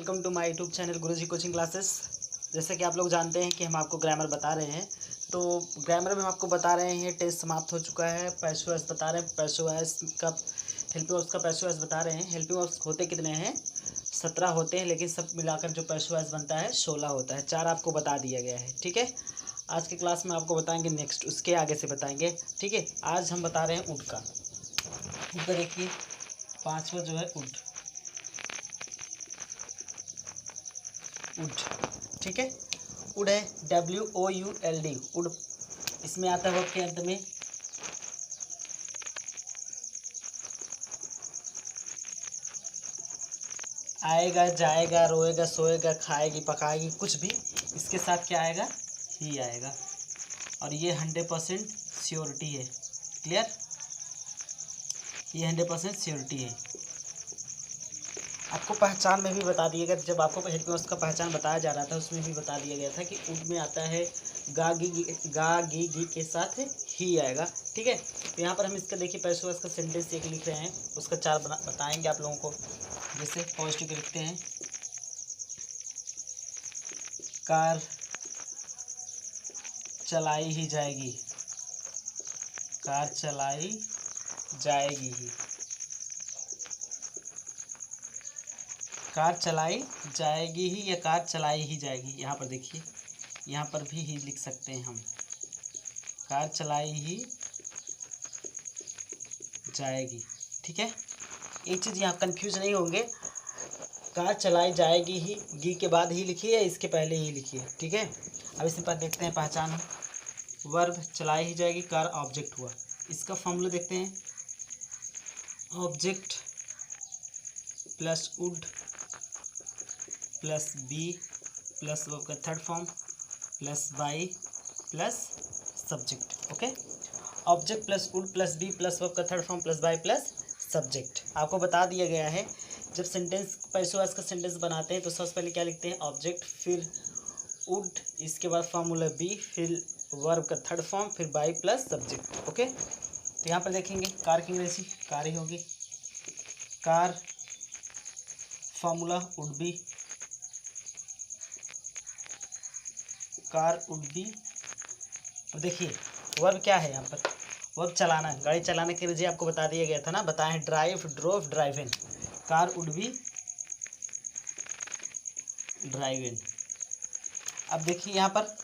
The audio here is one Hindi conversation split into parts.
Welcome to my YouTube channel Guruji coaching classes. जैसे कि आप लोग जानते हैं कि हम आपको ग्रामर बता रहे हैं, तो ग्रामर में हम आपको बता रहे हैं टेस्ट समाप्त हो चुका है। पैसिव वॉइस बता रहे हैं, पैसिव वॉइस का हेल्पिंग वॉइस का पैसिव वॉइस बता रहे हैं। हेल्पिंग वॉइस होते कितने हैं? 17 होते हैं, लेकिन सब मिलाकर जो पैसिव वॉइस बनता है 16 होता है। 4 आपको बता दिया गया है, ठीक है। आज की क्लास में आपको बताएंगे, नेक्स्ट उसके आगे से बताएंगे, ठीक है। आज हम बता रहे हैं उड का। उड का देखिए, 5वां जो है उड, ठीक है। उड है WOULD, उड। इसमें आता है वर्ब के अंत में आएगा, जाएगा, रोएगा, सोएगा, खाएगी, पकाएगी, कुछ भी इसके साथ क्या आएगा? ही आएगा। और ये 100% श्योरिटी है। क्लियर? ये 100% श्योरिटी है। आपको पहचान में भी बता दिया गया, जब आपको हेल्पिंग वॉइस का पहचान बताया जा रहा था उसमें भी बता दिया गया था कि उड में आता है गा गी के साथ ही आएगा, ठीक है। तो यहाँ पर हम इसका देखिए पैसिव वॉइस का सेंटेंस एक लिख रहे हैं, उसका 4 बताएंगे आप लोगों को। जैसे पॉजिटिव के लिखते हैं, कार चलाई ही जाएगी, कार चलाई जाएगी ही, कार चलाई जाएगी ही या कार चलाई ही जाएगी। यहाँ पर देखिए, यहाँ पर भी ही लिख सकते हैं हम, कार चलाई ही जाएगी, ठीक है। एक चीज़ यहाँ कंफ्यूज नहीं होंगे, कार चलाई जाएगी ही गी के बाद ही लिखिए या इसके पहले ही लिखिए, ठीक है। अब इसी पर देखते हैं पहचान। वर्ब चलाई ही जाएगी, कार ऑब्जेक्ट हुआ। इसका फॉर्मूला देखते हैं, object plus would plus B plus verb का third form plus by plus subject, okay. Object plus would plus B plus verb का third form plus by plus subject. आपको बता दिया गया है, जब सेंटेंस पैसिव वॉइस का सेंटेंस बनाते हैं तो सबसे पहले क्या लिखते हैं? ऑब्जेक्ट, फिर वुड, इसके बाद फॉर्मूला बी, फिर वर्ब का थर्ड फॉर्म, फिर बाई प्लस सब्जेक्ट, ओके। तो यहाँ पर देखेंगे कार की अंग्रेजी कार ही होगी, car formula would be, car would be. अब देखिए वर्ब क्या है यहाँ पर? वर्ब चलाना, गाड़ी चलाने के लिए आपको बता दिया गया था ना, बताए हैं drive, drove, drive in. Car would be drive इन। अब देखिए यहाँ पर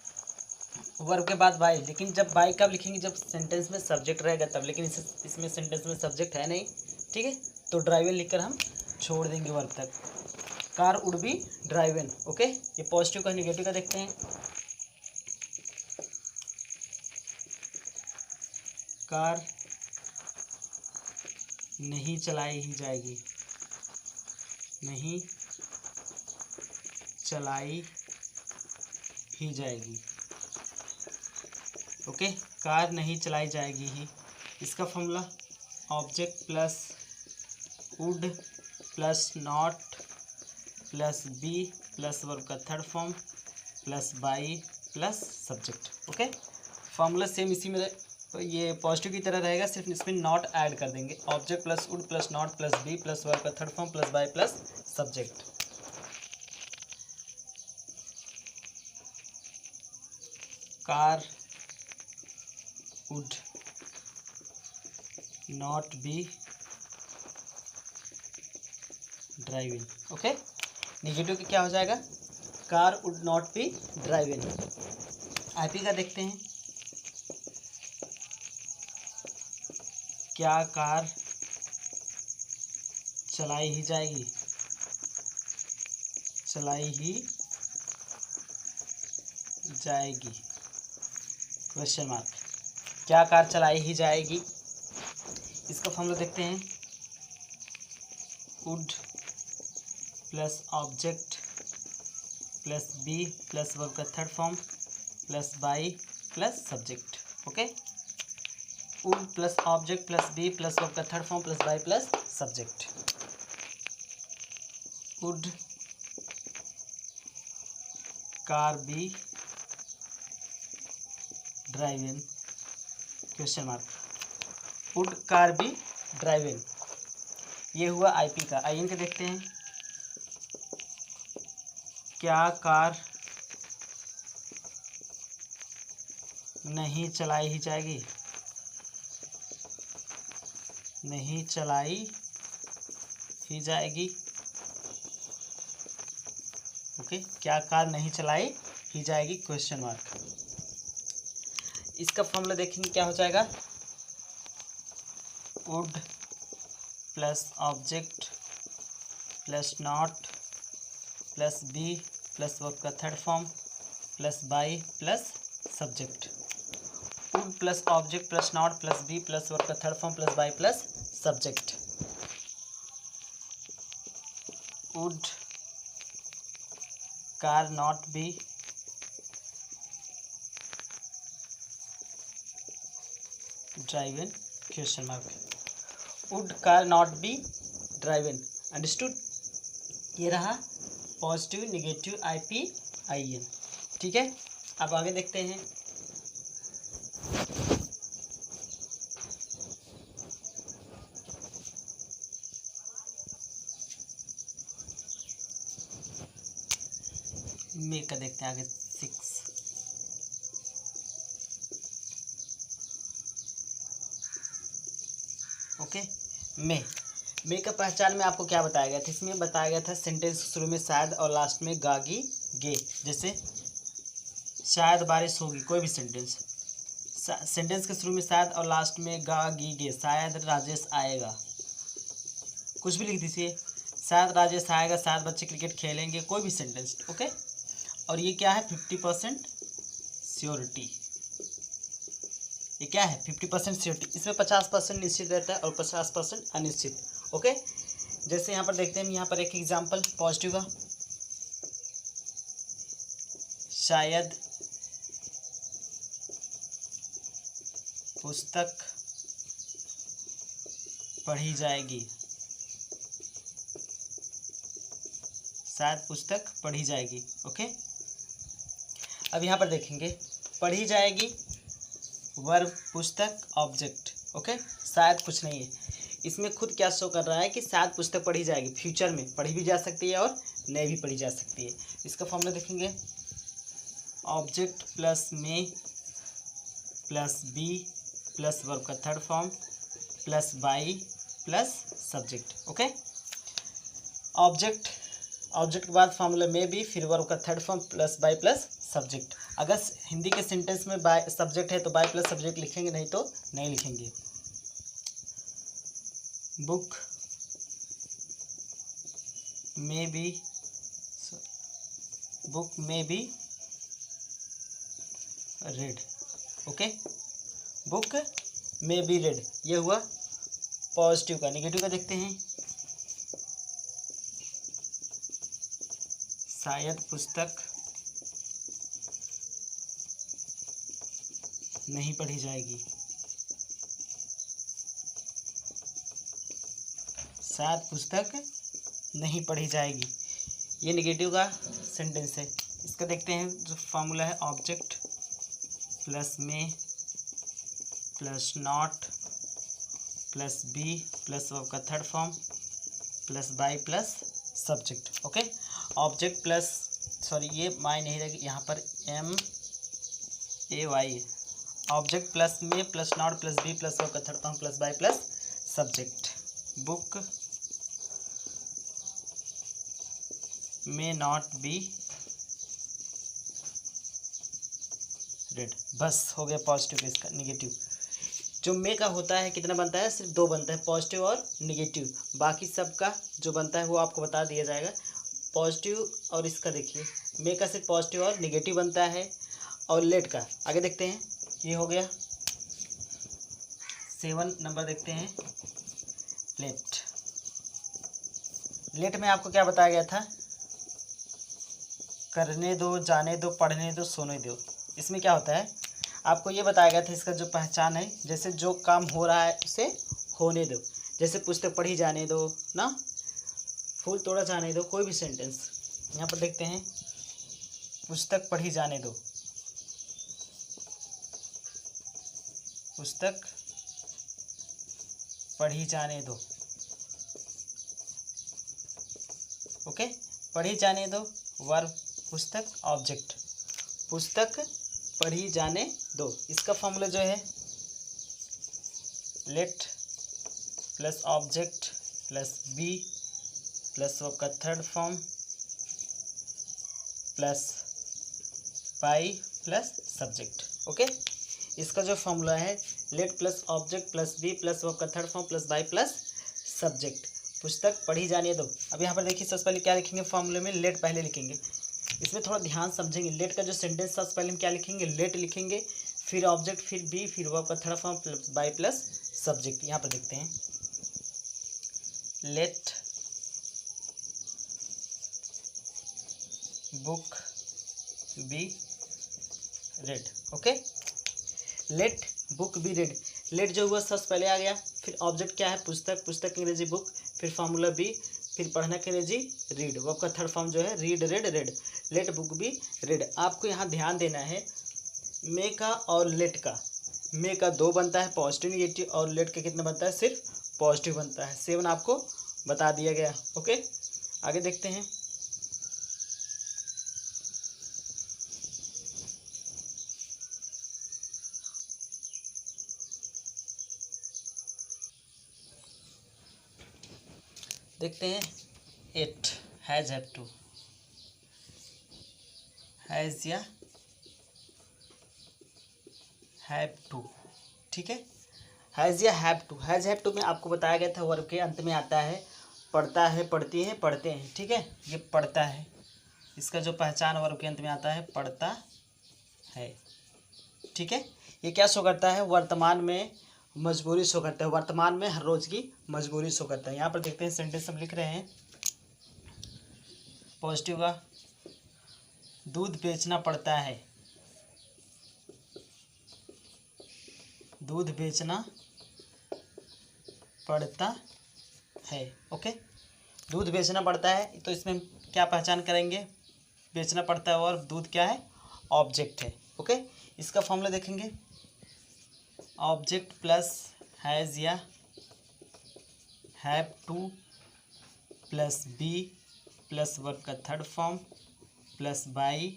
वर्ब के बाद बाई, लेकिन जब बाई कब लिखेंगे? जब सेंटेंस में सब्जेक्ट रहेगा तब, लेकिन इसमें सेंटेंस में सब्जेक्ट है नहीं, ठीक है। तो ड्राइव इन लिखकर हम छोड़ देंगे वर्ब तक। Car would be driven, okay. ये पॉजिटिव का निगेटिव का देखते हैं, कार नहीं चलाई ही जाएगी, नहीं चलाई ही जाएगी, ओके। कार नहीं चलाई जाएगी ही। इसका formula object plus would plus not plus B plus verb का third form plus by plus subject, okay. Formula same इसी में ये पॉजिटिव की तरह रहेगा, सिर्फ इसमें नॉट ऐड कर देंगे। Object plus would plus not plus B plus verb का third form plus by plus subject. Car would not be driven, okay. Negative की क्या हो जाएगा? Car would not be driven. IP का देखते हैं, क्या कार चलाई ही जाएगी, चलाई ही जाएगी, क्वेश्चन मार्क। क्या कार चलाई ही जाएगी? इसका फॉर्मूला देखते हैं, would plus object plus B plus verb का third form plus by plus subject, okay. Would plus object plus B plus verb का third form plus by plus subject. Would car be driven, question mark. Would car be driven. ये हुआ आईपी का। आईएन का देखते हैं, क्या कार नहीं चलाई ही जाएगी, नहीं चलाई ही जाएगी। ओके, क्या कार नहीं चलाई ही जाएगी, क्वेश्चन मार्क। इसका फॉर्मूला देखेंगे क्या हो जाएगा, would plus object plus not plus B plus verb का third form plus by plus subject. Would plus object plus not plus B plus verb का third form plus by plus subject. Would car not be driven, question mark. Would car not be driven, understood. ये रहा पॉजिटिव निगेटिव IPIN, ठीक है। अब आगे देखते हैं। मे का देखते हैं आगे 6। ओके, मे का पहचान में आपको क्या बताया गया था, इसमें बताया गया था सेंटेंस शुरू में शायद और लास्ट में गागी गे। जैसे शायद बारिश होगी, कोई भी सेंटेंस, सेंटेंस के शुरू में शायद और लास्ट में गागी गे, शायद राजेश आएगा, कुछ भी लिख दीजिए, शायद राजेश आएगा, शायद बच्चे क्रिकेट खेलेंगे, कोई भी सेंटेंस। ओके, और ये क्या है, 50% श्योरिटी। ये क्या है, 50% श्योरिटी। इसमें 50% निश्चित रहता है और 50% अनिश्चित। ओके, जैसे यहाँ पर देखते हैं, यहाँ पर एक एग्जांपल पॉजिटिव का, शायद पुस्तक पढ़ी जाएगी, शायद पुस्तक पढ़ी जाएगी। ओके, अब यहाँ पर देखेंगे, पढ़ी जाएगी वर्ब पुस्तक ऑब्जेक्ट। ओके, शायद कुछ नहीं है, इसमें खुद क्या शो कर रहा है कि शायद पुस्तक पढ़ी जाएगी, फ्यूचर में पढ़ी भी जा सकती है और नहीं भी पढ़ी जा सकती है। इसका फॉर्मूला देखेंगे, object plus may plus B plus verb का third form plus by plus subject. Okay, object के बाद फॉर्मूला में भी, फिर वर्ब का third form plus by plus subject. अगर हिंदी के सेंटेंस में बाय सब्जेक्ट है तो बाय प्लस सब्जेक्ट लिखेंगे, नहीं तो नहीं लिखेंगे। बुक में बी रेड। ओके, बुक में बी रेड, ये हुआ पॉजिटिव का। नेगेटिव का देखते हैं, शायद पुस्तक नहीं पढ़ी जाएगी, शायद पुस्तक नहीं पढ़ी जाएगी, ये नेगेटिव का सेंटेंस है। इसका देखते हैं जो फॉर्मूला है, object plus may plus not plus B plus verb का third form plus by plus subject. Okay, object plus, sorry ये माई नहीं रहेगी, यहाँ पर MAY, object plus may plus not plus B plus verb का third form plus by plus subject. Book may not be read, बस हो गया पॉजिटिव। इसका नेगेटिव जो मे का होता है कितना बनता है, सिर्फ 2 बनता है, पॉजिटिव और नेगेटिव। बाकी सब का जो बनता है वो आपको बता दिया जाएगा। पॉजिटिव और इसका देखिए, मे का सिर्फ पॉजिटिव और नेगेटिव बनता है। और लेट का आगे देखते हैं, ये हो गया 7 नंबर। देखते हैं लेट में आपको क्या बताया गया था, करने दो, जाने दो, पढ़ने दो, सोने दो। इसमें क्या होता है, आपको ये बताया गया था, इसका जो पहचान है, जैसे जो काम हो रहा है उसे होने दो, जैसे पुस्तक पढ़ी जाने दो ना, फूल तोड़ा जाने दो, कोई भी सेंटेंस। यहाँ पर देखते हैं, पुस्तक पढ़ी जाने दो, पुस्तक पढ़ी जाने दो। ओके, पढ़ी जाने दो वर्ब पुस्तक ऑब्जेक्ट, पुस्तक पढ़ी जाने दो। इसका फॉर्मूला जो है let plus object plus B plus verb का third form plus by plus subject. Okay, इसका जो फॉर्मूला है let plus object plus B plus verb का third form plus by plus subject, पुस्तक पढ़ी जाने दो। अब यहाँ पर देखिए सबसे पहले क्या लिखेंगे फॉर्मूले में, लेट पहले लिखेंगे। इसमें थोड़ा ध्यान समझेंगे, लेट का जो सेंटेंस था पहले हम क्या लिखेंगे, लेट लिखेंगे, फिर ऑब्जेक्ट, फिर बी, फिर वर्ब का third form plus by plus subject. यहाँ पर देखते हैं let book be read. Okay, let book be read, let जो हुआ सबसे पहले आ गया, फिर ऑब्जेक्ट क्या है पुस्तक, पुस्तक की अंग्रेजी बुक, फिर फॉर्मूला बी, फिर पढ़ना की अंग्रेजी रीड, वर्ब का थर्ड फॉर्म जो है read read read, let book be read. आपको यहाँ ध्यान देना है मे का और लेट का, मे का 2 बनता है पॉजिटिव निगेटिव, और लेट का कितना बनता है, सिर्फ पॉजिटिव बनता है। 7 आपको बता दिया गया। ओके, आगे देखते हैं। देखते हैं 8 हैज़ हैव टू, हैज़ या हैव टू, ठीक है, हैज़ या have to. Has have to में आपको बताया गया था वर्ब के अंत में आता है पढ़ता है, पढ़ती हैं, पढ़ते हैं, ठीक है, ये पढ़ता है, इसका जो पहचान वर्ब के अंत में आता है पढ़ता है, ठीक है। ये क्या शो करता है, वर्तमान में मजबूरी शो करता है, वर्तमान में हर रोज़ की मजबूरी शो करता है। यहाँ पर देखते हैं सेंटेंस हम लिख रहे हैं पॉजिटिव का, दूध बेचना पड़ता है, दूध बेचना पड़ता है। ओके, दूध बेचना पड़ता है, तो इसमें क्या पहचान करेंगे, बेचना पड़ता है और दूध क्या है, ऑब्जेक्ट है। ओके, इसका फॉर्मूला देखेंगे ऑब्जेक्ट प्लस हैज़ या have to plus B plus verb का third form plus by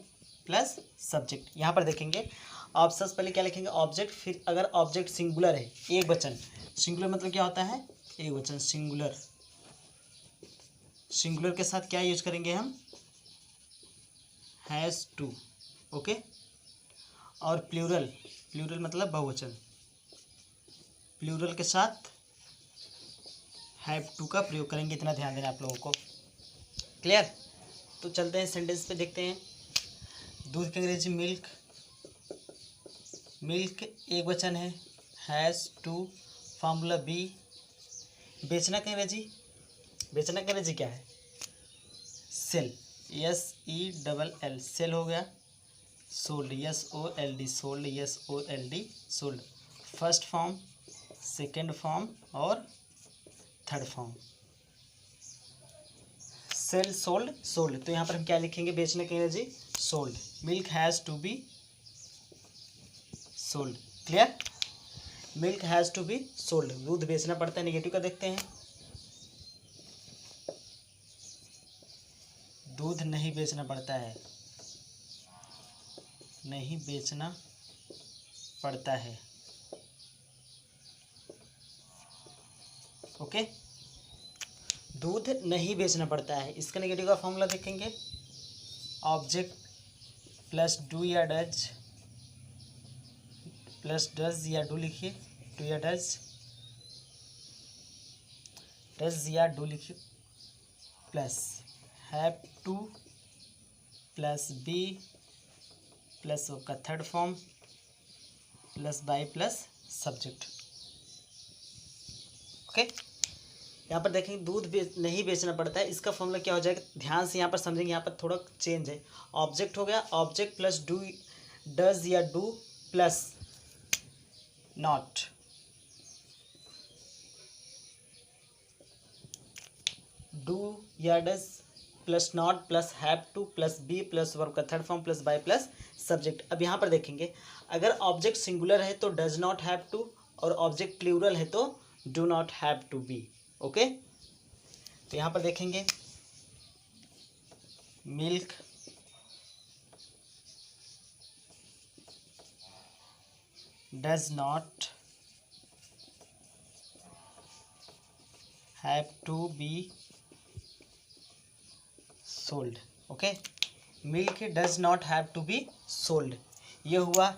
plus subject. यहाँ पर देखेंगे आप सबसे पहले क्या लिखेंगे ऑब्जेक्ट, फिर अगर ऑब्जेक्ट सिंगुलर है, एक वचन, सिंगुलर मतलब क्या होता है, एक वचन, सिंगुलर, सिंगुलर के साथ क्या यूज करेंगे हम, हैज़ टू। ओके, और प्लूरल, प्लूरल मतलब बहुवचन, प्लूरल के साथ हैव टू का प्रयोग करेंगे, इतना ध्यान देना आप लोगों को। क्लियर, तो चलते हैं सेंटेंस पे, देखते हैं। दूध की अंग्रेजी मिल्क, मिल्क एक वचन है, हैज़ टू, फॉर्मूला बी, बेचना की अंग्रेजी, बेचना की अंग्रेजी क्या है, सेल, SELL, सेल हो गया, sold, SOLD, sold, SOLD, sold, first form, second form और third form, sell, sold, sold. तो यहाँ पर हम क्या लिखेंगे, बेचने की अंग्रेजी sold, milk has to be sold. Clear, milk has to be sold, दूध बेचना पड़ता है। नेगेटिव का देखते हैं, दूध नहीं बेचना पड़ता है, नहीं बेचना पड़ता है। ओके, दूध नहीं बेचना पड़ता है, इसका नेगेटिव का फॉर्मूला देखेंगे ऑब्जेक्ट प्लस डू या डज, प्लस डज या डू लिखिए, डू या डज, डज या डू लिखिए, plus have to plus B plus का third form plus by plus subject. Okay, यहाँ पर देखेंगे दूध नहीं बेचना पड़ता है, इसका फॉर्मूला क्या हो जाएगा, ध्यान से यहाँ पर समझेंगे, यहाँ पर थोड़ा चेंज है, ऑब्जेक्ट हो गया, ऑब्जेक्ट प्लस डू, डज या डू प्लस नॉट, डू या does plus not plus have to plus B plus verb का third form plus by plus subject. अब यहाँ पर देखेंगे अगर ऑब्जेक्ट सिंगुलर है तो डज नॉट हैव टू, और ऑब्जेक्ट प्लूरल है तो do not have to be. Okay, तो यहाँ पर देखेंगे milk does not have to be sold. Okay, milk does not have to be sold, ये हुआ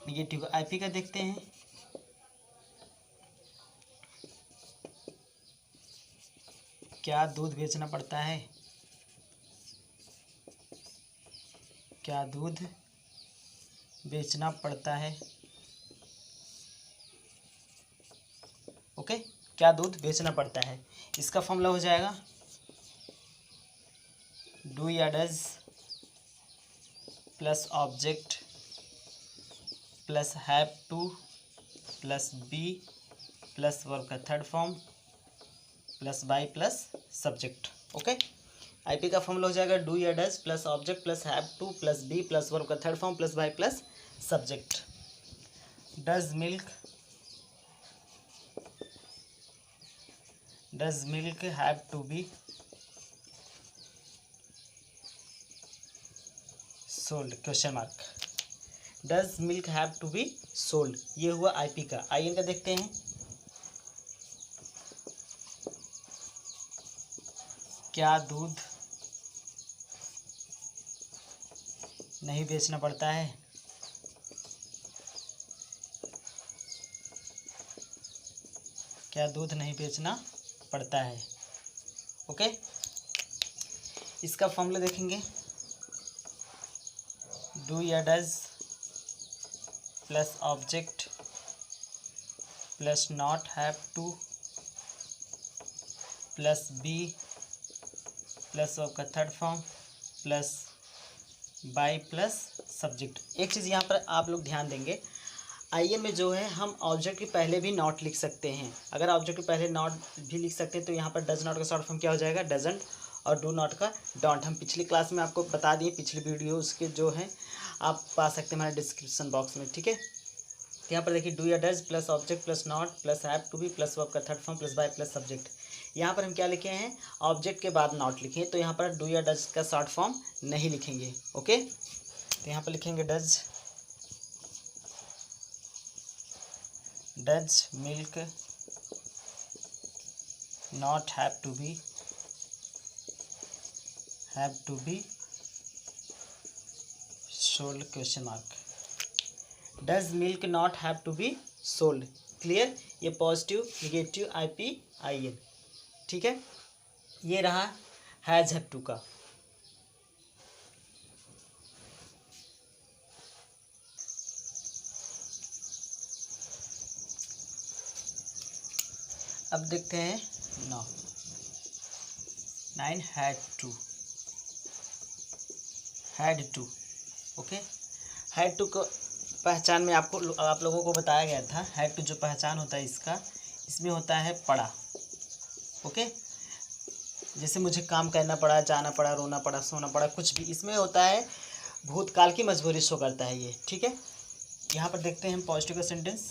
निगेटिव। आईपी का देखते हैं। क्या दूध बेचना पड़ता है? क्या दूध बेचना पड़ता है? ओके, क्या दूध बेचना पड़ता है, इसका फॉर्मूला हो जाएगा डू या does plus object plus have to plus B plus verb का third form plus by plus subject. Okay, IP का फॉर्मूला हो जाएगा डू या does plus object plus have to plus B plus verb का third form plus by plus subject. Does milk have to be sold, question mark. Does milk have to be sold, ये हुआ आईपी का। आईएन का देखते हैं। क्या दूध नहीं बेचना पड़ता है? क्या दूध नहीं बेचना पड़ता है? ओके, इसका फॉर्मूला देखेंगे डू या does plus object plus not have to plus B plus verb का third form plus by plus subject. एक चीज़ यहाँ पर आप लोग ध्यान देंगे, आईएम में जो है हम ऑब्जेक्ट के पहले भी नॉट लिख सकते हैं। अगर ऑब्जेक्ट के पहले नॉट भी लिख सकते हैं तो यहाँ पर डज नॉट का शॉर्ट फॉर्म क्या हो जाएगा, डजंट, और डू नॉट का डोंट। हम पिछली क्लास में आपको बता दिए, पिछली वीडियो उसके जो है आप पा सकते हैं हमारे डिस्क्रिप्शन बॉक्स में। ठीक है, तो यहाँ पर देखिए डू या does plus object plus not plus have to be plus verb का third form plus by plus subject. यहाँ पर हम क्या लिखे हैं, ऑब्जेक्ट के बाद नॉट लिखे, तो यहाँ पर डू या डज का शॉर्ट फॉर्म नहीं लिखेंगे। ओके, तो यहाँ पर लिखेंगे does milk not have to be sold, question mark. Does milk not have to be sold, clear. ये पॉजिटिव निगेटिव आईपी आईएन। ठीक है, ये रहा हैज हैव टू का। अब देखते हैं 9 had to. Okay, had to को पहचान में आप लोगों को बताया गया था। हैड टू जो पहचान होता है इसका, इसमें होता है पड़ा। ओके, जैसे मुझे काम करना पड़ा, जाना पड़ा, रोना पड़ा, सोना पड़ा, कुछ भी इसमें होता है भूतकाल की मजबूरी शो करता है ये। ठीक है, यहाँ पर देखते हैं हम पॉजिटिव का सेंटेंस,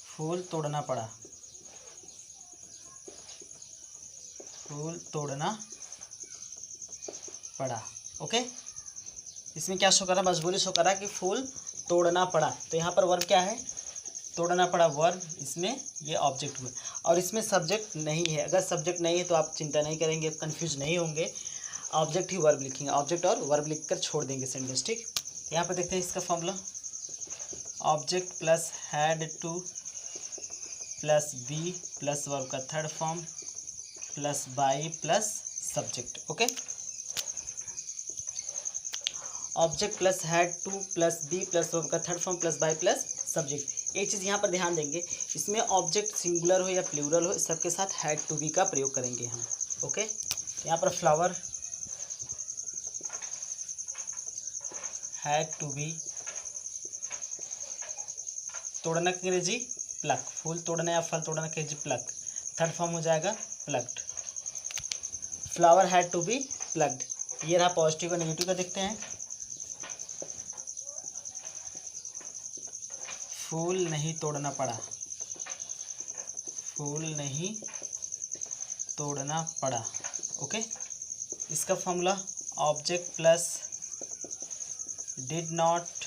फूल तोड़ना पड़ा, फूल तोड़ना पड़ा। ओके, इसमें क्या शो करा, मजबूरी शो करा कि फूल तोड़ना पड़ा। तो यहाँ पर वर्ब क्या है, तोड़ना पड़ा वर्ब, इसमें ये ऑब्जेक्ट हुआ और इसमें सब्जेक्ट नहीं है। अगर सब्जेक्ट नहीं है तो आप चिंता नहीं करेंगे, कंफ्यूज नहीं होंगे, ऑब्जेक्ट ही वर्ब लिखेंगे, ऑब्जेक्ट और वर्ब लिखकर छोड़ देंगे सेंटेंस। ठीक, यहाँ पर देखते हैं इसका formula, object plus had to plus B plus verb का third form plus by plus subject. Okay, object plus had to plus B plus verb का third form plus by plus subject. एक चीज़ यहाँ पर ध्यान देंगे, इसमें ऑब्जेक्ट सिंगुलर हो या प्लूरल हो, सबके साथ हैड टू बी का प्रयोग करेंगे हम। ओके, यहाँ पर फ्लावर हैड टू बी, तोड़ना की अंग्रेजी प्लक, फूल तोड़ना या फल तोड़ना की अंग्रेजी प्लक, थर्ड फॉर्म हो जाएगा plucked. Flower had to be plucked. ये रहा पॉजिटिव और नेगेटिव का देखते हैं, फूल नहीं तोड़ना पड़ा, फूल नहीं तोड़ना पड़ा। ओके, इसका formula object plus did not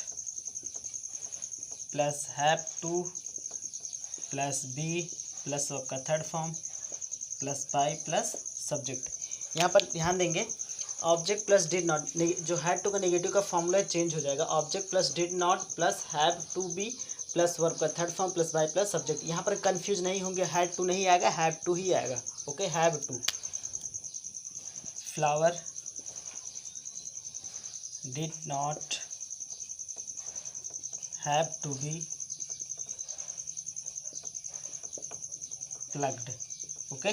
plus have to plus B plus verb का third form plus by plus subject. यहाँ पर ध्यान देंगे, ऑब्जेक्ट प्लस डिड नॉट, जो हैड टू का नेगेटिव का फॉर्मूला चेंज हो जाएगा। Object plus did not plus have to be plus verb का third form plus by plus subject. यहाँ पर कंफ्यूज नहीं होंगे, हैड टू नहीं आएगा, हैव टू ही आएगा। Okay, have to. Flower did not have to be plugged. Okay,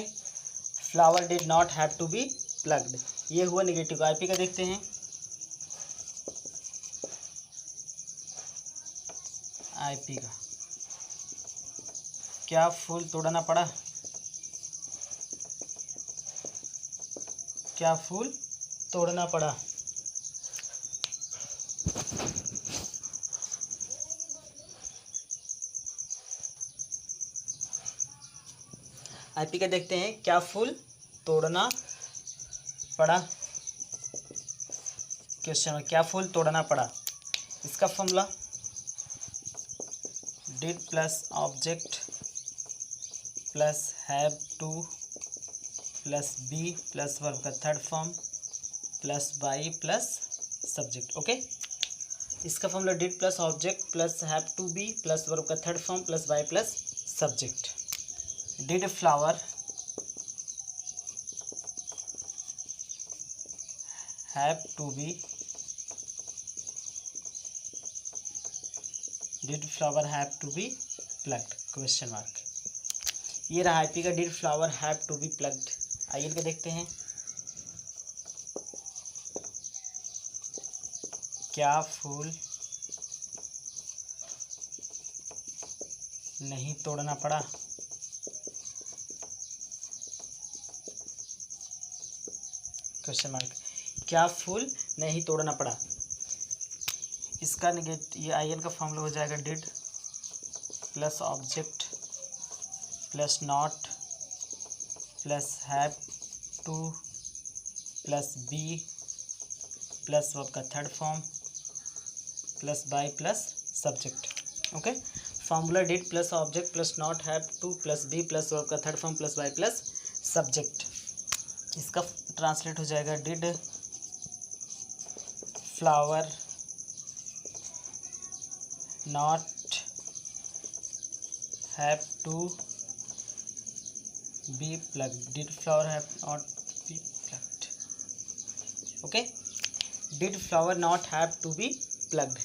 flower did not have to be plugged. ये हुआ नेगेटिव। आईपी का देखते हैं। आईपी का क्या फूल तोड़ना पड़ा? क्या फूल तोड़ना पड़ा? आईपी का देखते हैं, क्या फूल तोड़ना पड़ा। क्वेश्चन में क्या फूल तोड़ना पड़ा, इसका formula did plus object plus have to plus B plus verb का third form plus by plus subject. Okay, इसका formula did plus object plus have to be plus verb का third form plus by plus subject. Did flower have to be, did flower have to be plucked, question mark. ये रहा आईपी का, did flower have to be plucked. आइए इनके देखते हैं। क्या फूल नहीं तोड़ना पड़ा? Question mark. क्या फूल नहीं तोड़ना पड़ा, इसका नेगेटिव, ये आई एन का फॉर्मूला हो जाएगा did plus object plus not plus have to plus B plus verb का third form plus by plus subject. Okay, formula did plus object plus not have to plus B plus verb का third form plus by plus subject. इसका ट्रांसलेट हो जाएगा did flower not have to be plucked, did flower have not be plugged. Okay, did flower not have to be plugged.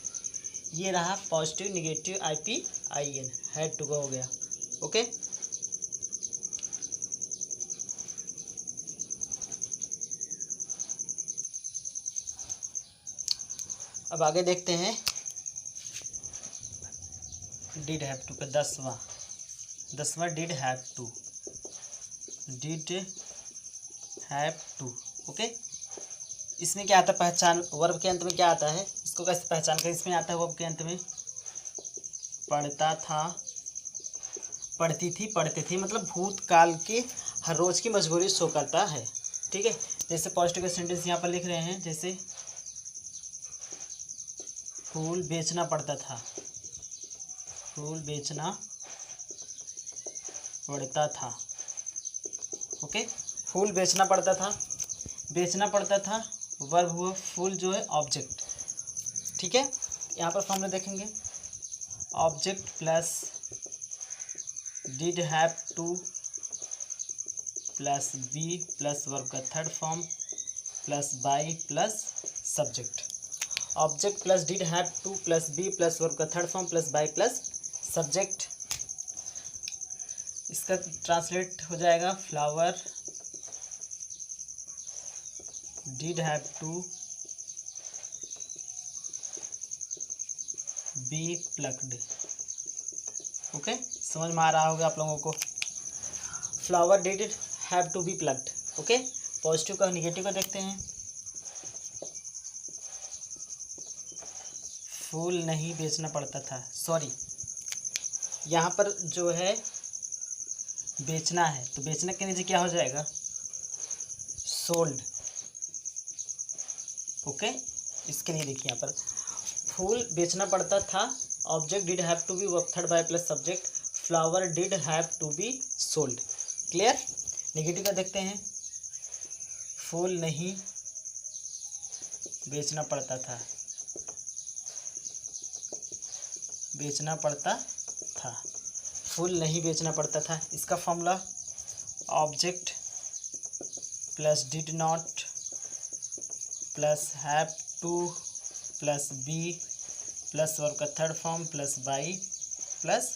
ये रहा positive negative IP IN, had to का हो गया। ओके, अब आगे देखते हैं डिड हैव टू का 10वां did have to, did have to. Okay, इसमें क्या आता है पहचान, वर्ब के अंत में क्या आता है, इसको कैसे पहचान करें। इसमें आता है वर्ब के अंत में पढ़ता था, पढ़ती थी, पढ़ते थे, मतलब भूतकाल के हर रोज की मजबूरी शो करता है। ठीक है, जैसे पॉजिटिव सेंटेंस यहाँ पर लिख रहे हैं, जैसे फूल बेचना पड़ता था, फूल बेचना पड़ता था। ओके, फूल बेचना पड़ता था, बेचना पड़ता था, वर्ब हुआ, फूल जो है ऑब्जेक्ट। ठीक है, यहाँ पर फॉर्मूला देखेंगे, object plus did have to plus B plus verb का third form plus by plus subject. Object plus did have to plus B plus verb का third form plus by plus subject. इसका ट्रांसलेट हो जाएगा flower did have to be plugged. Okay, समझ में आ रहा होगा आप लोगों को। Flower did have to be plugged. Okay, positive का निगेटिव का देखते हैं। फूल नहीं बेचना पड़ता था, सॉरी, यहाँ पर जो है बेचना है, तो बेचने के नीचे क्या हो जाएगा, सोल्ड। ओके, इसके लिए देखिए यहाँ पर फूल बेचना पड़ता था, object did have to be verb third by plus subject, flower did have to be sold. Clear. Negative का देखते हैं, फूल नहीं बेचना पड़ता था, बेचना पड़ता था, फूल नहीं बेचना पड़ता था। इसका formula object plus did not plus have to plus B plus verb का third form plus by plus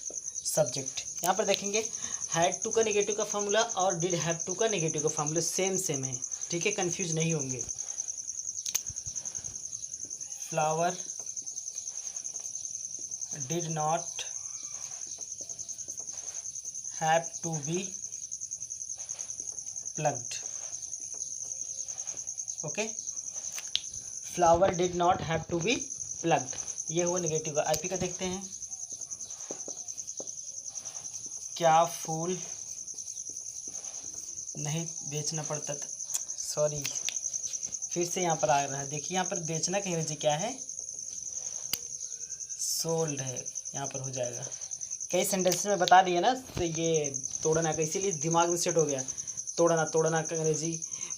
subject. यहाँ पर देखेंगे हैड टू का नेगेटिव का फॉर्मूला और डिड हैव टू का नेगेटिव का फॉर्मूला सेम है, ठीक है, कंफ्यूज नहीं होंगे। Flower did not have to be plugged. Okay, flower did not have to be plugged, ये हुआ नेगेटिव। आईपी का देखते हैं, क्या फूल नहीं बेचना पड़ता था, सॉरी फिर से यहाँ पर आ रहा है। देखिए यहाँ पर बेचना की अंग्रेजी क्या है, सोल्ड है, यहाँ पर हो जाएगा। कई सेंटेंस में बता दिए ना, तो ये तोड़ना का, इसीलिए दिमाग में सेट हो गया। तोड़ना का अंग्रेजी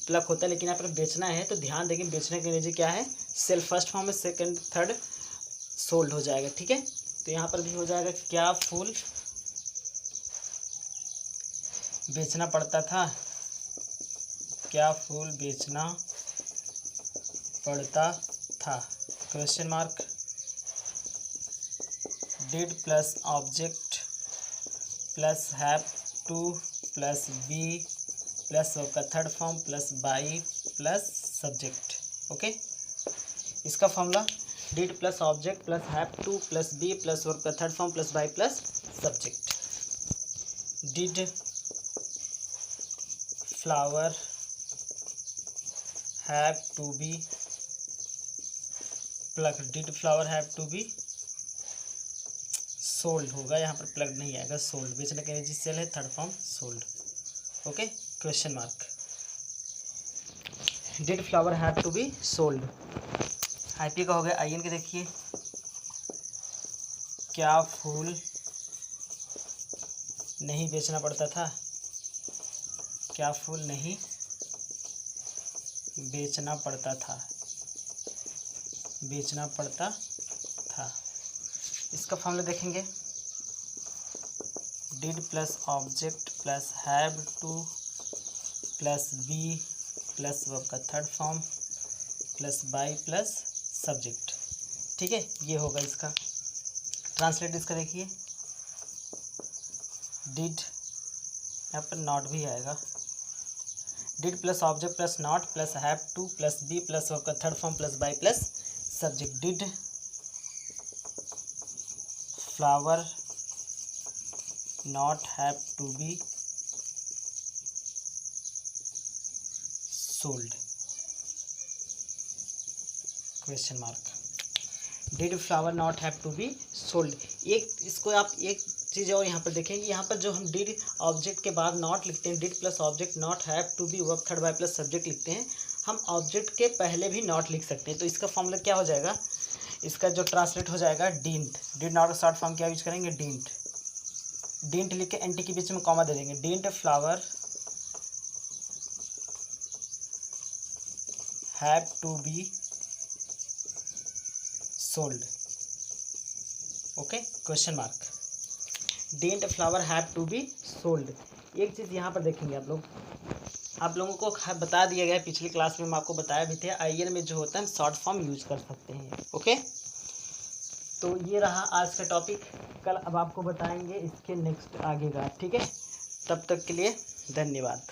प्लग होता है, लेकिन यहाँ पर बेचना है तो ध्यान देंगे बेचने की अंग्रेजी क्या है, सेल्फ फर्स्ट फॉर्म में, सेकंड थर्ड सोल्ड हो जाएगा, ठीक है। तो यहाँ पर भी हो जाएगा, क्या फूल बेचना पड़ता था, क्या फूल बेचना पड़ता था, question mark. Did plus object plus have to plus B plus verb का third form plus by plus subject. Okay, इसका formula did plus object plus have to plus B plus verb का third form plus by plus subject. Did flower have to be pluck, did flower have to be sold होगा, यहाँ पर प्लग नहीं आएगा, सोल्ड। बेचने का एनर्जी सेल है, third form sold. Okay, question mark. Did flower have to be sold. IP का हो गया। आईएन के देखिए, क्या फूल नहीं बेचना पड़ता था, क्या फूल नहीं बेचना पड़ता था, बेचना पड़ता था। इसका फॉर्मूला देखेंगे, did plus object plus have to plus B plus verb का third form plus by plus subject, ठीक है, ये होगा इसका। ट्रांसलेट इसका देखिए, डिड, यहाँ पर नॉट भी आएगा, did plus object plus not plus have to plus B plus verb का third form plus by plus subject. Did flower not have to be sold, question mark. Did flower not have to be sold. एक इसको आप एक चीज़ और यहाँ पर देखेंगे, यहाँ पर जो हम डिड ऑब्जेक्ट के बाद नॉट लिखते हैं, did plus object not have to be verb third by plus subject लिखते हैं, हम ऑब्जेक्ट के पहले भी नॉट लिख सकते हैं। तो इसका फॉर्मूला क्या हो जाएगा, इसका जो ट्रांसलेट हो जाएगा didn't. Did not short form क्या यूज करेंगे, डिडंट। डिडंट लिख के एंटी के बीच में कॉमा दे देंगे, didn't flower have to be sold. Okay, question mark. Didn't flower have to be sold. एक चीज़ यहाँ पर देखेंगे आप लोगों को बता दिया गया है, पिछली क्लास में हम आपको बताया भी थे, आईएन में जो होता है हम शॉर्ट फॉर्म यूज कर सकते हैं। ओके, तो ये रहा आज का टॉपिक। कल अब आपको बताएंगे इसके नेक्स्ट आगे का, ठीक है। तब तक के लिए धन्यवाद।